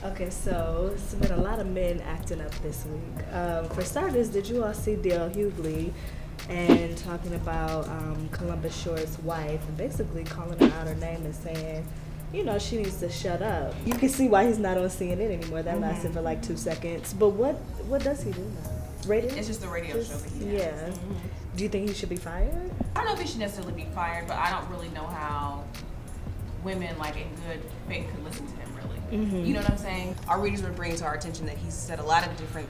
Okay, so it's been a lot of men acting up this week. For starters, did you all see Dale Hughley and talking about Columbus Short's wife and basically calling her out her name and saying, you know, she needs to shut up. You can see why he's not on CNN anymore. That lasted for like 2 seconds. But what does he do now? Radio? It's just a radio show that he has. Yeah. Do you think he should be fired? I don't know if he should necessarily be fired, but I don't really know how women like in good faith could listen to him really. You know what I'm saying? Our readers would bring to our attention that he's said a lot of different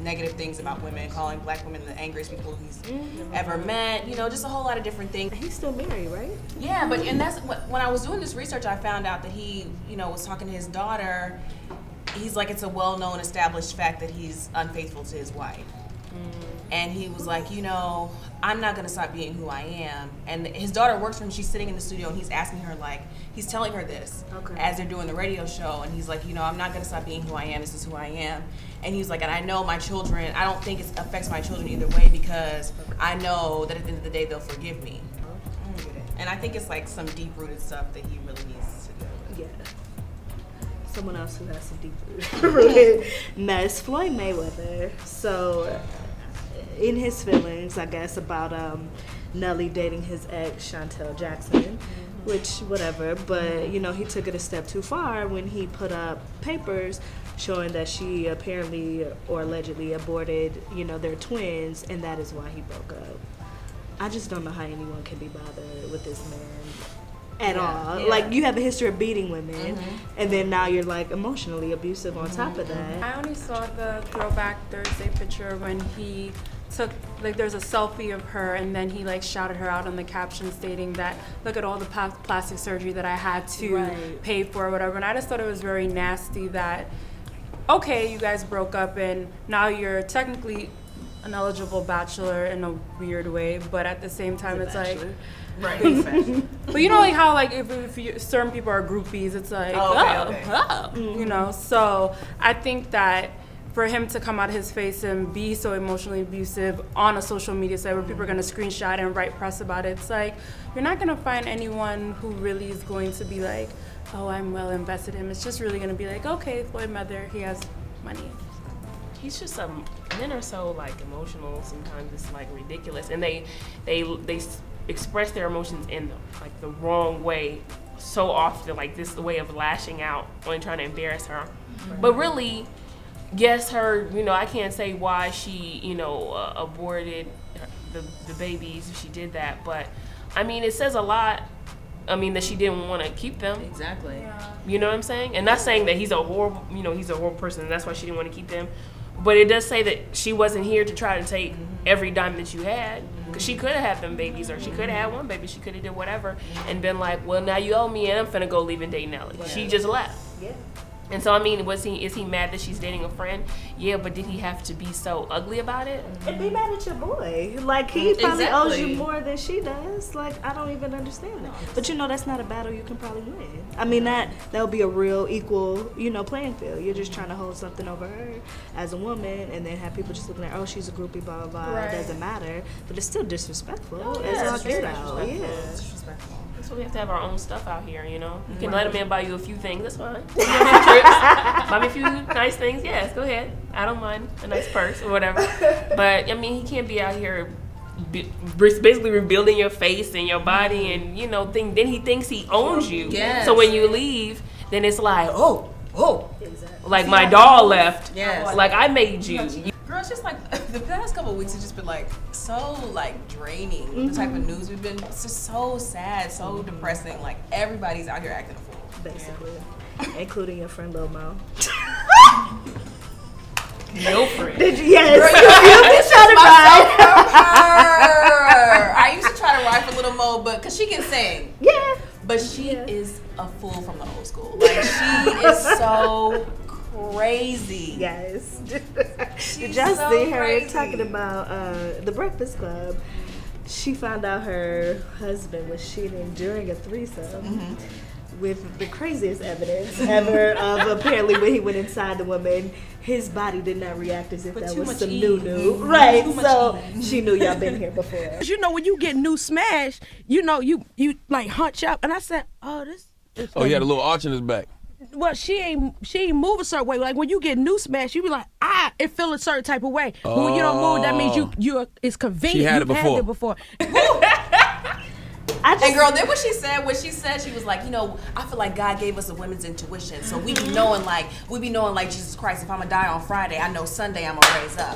negative things about women, calling black women the angriest people he's ever met, you know, just a whole lot of different things. He's still married, right? Yeah, and that's what, when I was doing this research, I found out that he, you know, was talking to his daughter. He's like, it's a well-known established fact that he's unfaithful to his wife. And he was like, you know, I'm not gonna stop being who I am. And his daughter works for him. She's sitting in the studio and he's asking her, like, he's telling her this as they're doing the radio show. And he's like, you know, I'm not gonna stop being who I am. This is who I am. And he's like, and I know my children, I don't think it affects my children either way because I know that at the end of the day they'll forgive me. And I think it's like some deep-rooted stuff that he really needs to do. Yeah. Someone else who has some deep-rooted mess, Floyd Mayweather. So, in his feelings, I guess, about Nelly dating his ex, Chantel Jackson, which, whatever, but, you know, he took it a step too far when he put up papers showing that she apparently or allegedly aborted, you know, their twins, and that is why he broke up. I just don't know how anyone can be bothered with this man at all. Yeah. Like, you have a history of beating women, and then now you're, like, emotionally abusive on top of that. I only saw the Throwback Thursday picture when he took, like, there's a selfie of her, and then he, like, shouted her out on the caption stating that, look at all the plastic surgery that I had to pay for or whatever. And I just thought it was very nasty that, okay, you guys broke up, and now you're technically an eligible bachelor in a weird way, but at the same time, it's like, but you know, like how, like, if certain people are groupies, it's like, you know. So I think that for him to come out of his face and be so emotionally abusive on a social media site where people are going to screenshot and write press about it, it's like, you're not going to find anyone who really is going to be like, oh, I'm well invested in him. It's just really going to be like, okay, Floyd Mayweather, he has money. He's just men are so like emotional. Sometimes it's like ridiculous, and they express their emotions in like the wrong way so often. Like this way of lashing out and trying to embarrass her, but really, yes, her. You know, I can't say why she, you know, aborted the babies if she did that, but I mean, it says a lot. I mean, that she didn't want to keep them. Exactly. Yeah. You know what I'm saying? And not saying that he's a horrible, you know, he's a horrible person and that's why she didn't want to keep them. But it does say that she wasn't here to try to take every dime that you had. Because she could have had them babies, or she could have had one baby. She could have did whatever and been like, well, now you owe me and I'm finna go leave and date Nelly. She just left. Yeah. And so, I mean, is he mad that she's dating a friend? Yeah, but did he have to be so ugly about it? And be mad at your boy. Like, he probably owes you more than she does. Like, I don't even understand that. But, you know, that's not a battle you can probably win. I mean, that'll be a real equal, you know, playing field. You're just trying to hold something over her as a woman and then have people just looking at, oh, she's a groupie, blah, blah, blah. It doesn't matter. But it's still disrespectful. It's all get out. Yeah. It's disrespectful. So we have to have our own stuff out here, you know. You can let a man buy you a few things, that's fine. Buy me a few nice things, yes, go ahead. I don't mind a nice purse or whatever. But, I mean, he can't be out here basically rebuilding your face and your body and, you know, then he thinks he owns you. Yes. So when you leave, then it's like, oh, Exactly. like my doll left. Yes. Like I made you. Girl, it's just like the past couple of weeks have just been like so like draining. The type of news we've been, it's just so sad, so depressing. Like everybody's out here acting a fool. Basically. Including your friend Lil Mo. No friend. Did you? Yes. I used to try to ride for Lil Mo, but because she can sing. Yeah. But she is a fool from the old school. Like she is so crazy. Yes. She's Just so see her crazy. talking about the Breakfast Club. She found out her husband was cheating during a threesome with the craziest evidence ever of apparently when he went inside the woman, his body did not react as if that was some new. Right. So she knew y'all been here before. You know, when you get new smash, you know, you like hunch up. And I said, oh, Oh, he had a little arch in his back. Well, she ain't move a certain way. Like when you get new smash, you be like, it feel a certain type of way. But when you don't move, that means it's convenient. She had it before. Had it before. And girl, then what she said she was like, I feel like God gave us a women's intuition, so we be knowing like Jesus Christ. If I'm gonna die on Friday, I know Sunday I'm gonna raise up.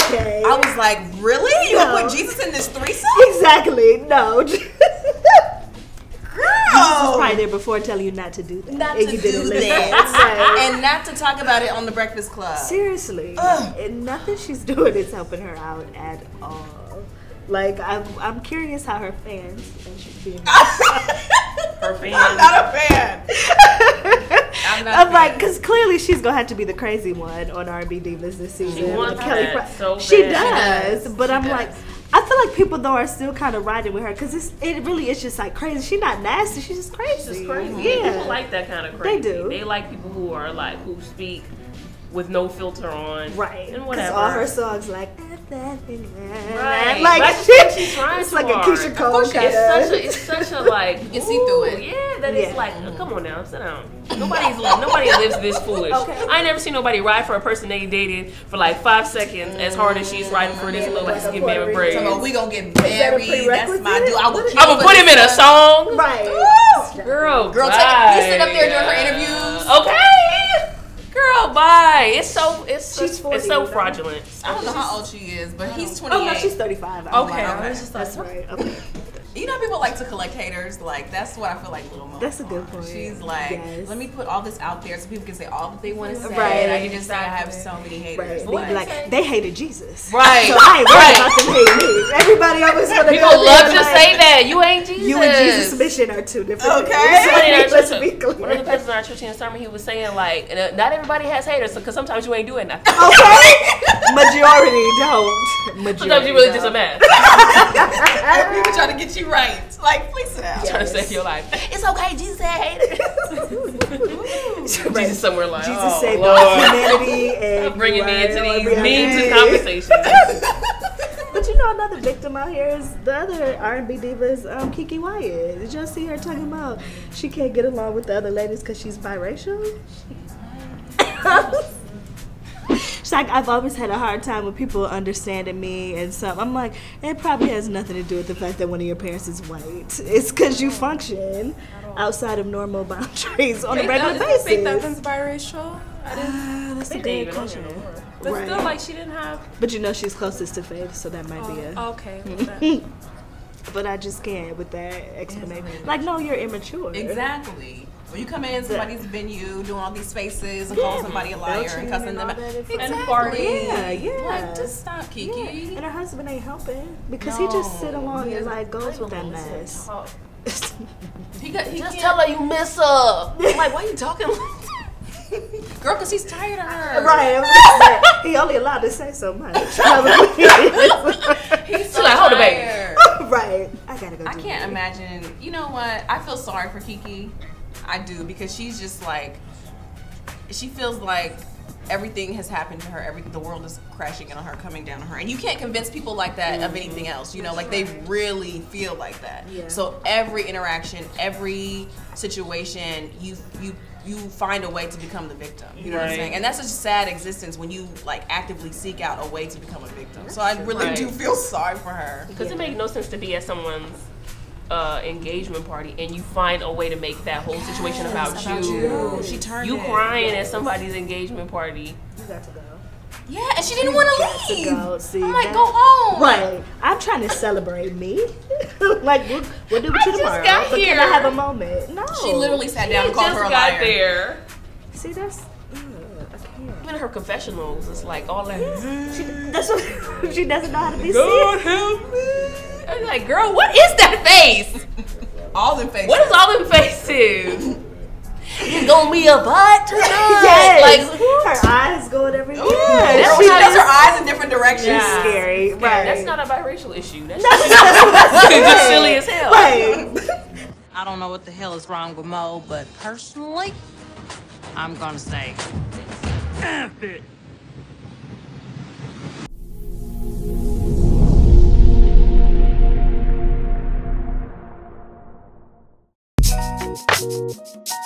Okay. I was like, really? You gonna put Jesus in this threesome? Exactly. No. Girl. Jesus was probably there before telling you not to do that. Not to do that. And not to talk about it on the Breakfast Club. Seriously. And nothing she's doing is helping her out at all. Like, I'm curious how her fans, and she's being her fans. I'm not a fan. I'm like, because clearly she's gonna have to be the crazy one on R&B Divas this season. She wants that so bad. She does, but I'm like, I feel like people though are still kind of riding with her because it really is just like crazy. She's not nasty. She's just crazy. She's just crazy. Yeah, People like that kind of crazy. They do. They like people who are like who speak with no filter on, right? And whatever. All her songs like. Right. Like she's trying it's so like hard. a Keisha Cole kind of. It's such a like. You can see through it. Yeah, that is like. Come on now, sit down. Nobody lives this foolish. Okay. I ain't never seen nobody ride for a person they dated for like 5 seconds as hard as she's riding for this little Mexican man with braids. So we gonna get married. That's my dude. I would put him in a song. Right. Girl, he sit up there during her interviews. Okay. Girl, bye. It's so fraudulent. I don't know how old she is, but he's 28. Oh no, she's 35. Okay. That's right. Okay. You know, people like to collect haters. Like that's what I feel like Lil Mo. That's a good point. She's like, let me put all this out there so people can say all that they want to say. Right. And I can just say I have so many haters. Right. Like they hated Jesus. Right. So I ain't worried about them hating me. Everybody always want to people love to say that you ain't Jesus. You and Jesus' mission are two different things. Let's be clear. One of the persons in our church in the sermon, he was saying like, not everybody has haters because sometimes you ain't doing nothing. Okay. Majority don't. Sometimes you really just a mess. People trying to get you right. Like, please sit down. Trying to save your life. It's okay, Jesus had haters. Jesus somewhere like, Jesus saved all humanity and bringing me into these memes and conversations. But you know, another victim out here is the other R&B divas, Kiki Wyatt. Did y'all see her talking about she can't get along with the other ladies because she's biracial? She's like, I've always had a hard time with people understanding me and stuff. I'm like, it probably has nothing to do with the fact that one of your parents is white. It's because you function outside of normal boundaries on a regular basis. Faith Evans biracial? That's a good question. But still, like, she didn't have... But you know she's closest to Faith, so that might be a... Okay. But I just can't with that explanation. Like, no, you're immature. Exactly. When you come in somebody's venue, doing all these faces and calling somebody a liar and cussing them out. Exactly. Yeah. Like, just stop, Kiki. Yeah. And her husband ain't helping because he just sit along and like goes with that mess. He just tell her you miss her. I'm like, why are you talking like that? Girl, because he's tired of her. Right. He only allowed to say so much. He's so like, hold the baby. Right. I gotta go. I can't imagine. You know what? I feel sorry for Kiki. I do, because she's just like, she feels like everything has happened to her. The world is crashing in on her, coming down on her, and you can't convince people like that of anything else. You know, like they really feel like that. Yeah. So every interaction, every situation, you find a way to become the victim. You know what I'm saying? And that's such a sad existence when you like actively seek out a way to become a victim. So I really do feel sorry for her. Because it makes no sense to be at someone's engagement party and you find a way to make that whole situation about you. She turned you crying at somebody's engagement party. You got to go. Yeah, and she didn't want to leave. I'm like, that, go home. Right. I'm trying to celebrate me. Like, we'll do what you tomorrow. Got here. Can I have a moment? No. She literally sat down and called her a liar. Got there. See, that's... I can't. Even her confessionals, it's like all that. She doesn't know how to be God help me. I'm like, girl, what is that face? All them faces. What is all them faces? It's gonna be a butt tonight. Yes. Like her eyes going everywhere. Yeah. She does her eyes in different directions. She's scary. Right. That's not a biracial issue. That's just silly as hell. Right. I don't know what the hell is wrong with Mo, but personally, I'm gonna say, F it. Peace.